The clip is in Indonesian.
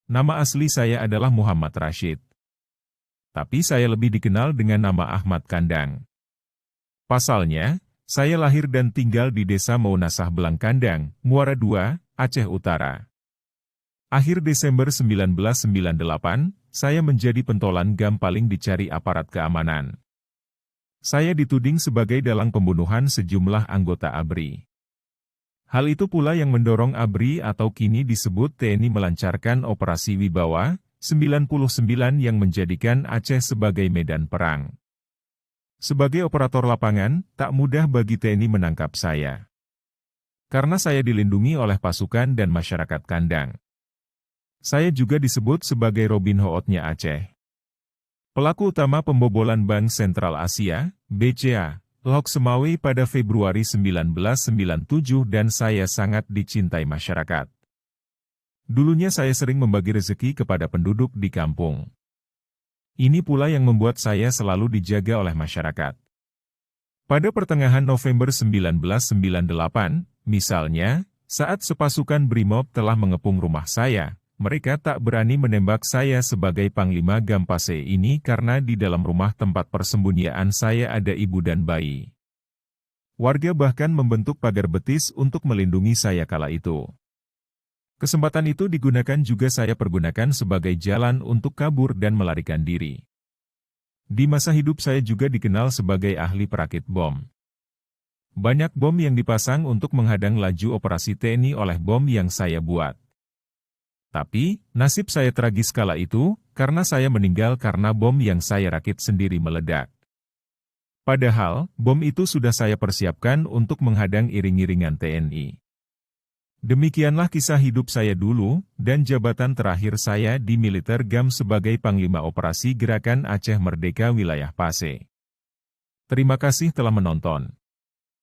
Nama asli saya adalah Muhammad Rashid. Tapi saya lebih dikenal dengan nama Ahmad Kandang. Pasalnya, saya lahir dan tinggal di Desa Maunasah Belangkandang, Muara II, Aceh Utara. Akhir Desember 1998, saya menjadi pentolan GAM paling dicari aparat keamanan. Saya dituding sebagai dalang pembunuhan sejumlah anggota ABRI. Hal itu pula yang mendorong ABRI atau kini disebut TNI melancarkan Operasi Wibawa 99 yang menjadikan Aceh sebagai medan perang. Sebagai operator lapangan, tak mudah bagi TNI menangkap saya. Karena saya dilindungi oleh pasukan dan masyarakat kandang. Saya juga disebut sebagai Robin Hood-nya Aceh. Pelaku utama pembobolan Bank Sentral Asia, BCA, Lok Semawe pada Februari 1997 dan saya sangat dicintai masyarakat. Dulunya saya sering membagi rezeki kepada penduduk di kampung. Ini pula yang membuat saya selalu dijaga oleh masyarakat. Pada pertengahan November 1998, misalnya, saat sepasukan BRIMOB telah mengepung rumah saya, mereka tak berani menembak saya sebagai Panglima Gampase ini karena di dalam rumah tempat persembunyian saya ada ibu dan bayi. Warga bahkan membentuk pagar betis untuk melindungi saya kala itu. Kesempatan itu digunakan juga saya pergunakan sebagai jalan untuk kabur dan melarikan diri. Di masa hidup saya juga dikenal sebagai ahli perakit bom. Banyak bom yang dipasang untuk menghadang laju operasi TNI oleh bom yang saya buat. Tapi, nasib saya tragis kala itu, karena saya meninggal karena bom yang saya rakit sendiri meledak. Padahal, bom itu sudah saya persiapkan untuk menghadang iring-iringan TNI. Demikianlah kisah hidup saya dulu, dan jabatan terakhir saya di militer GAM sebagai Panglima Operasi Gerakan Aceh Merdeka Wilayah Pase. Terima kasih telah menonton.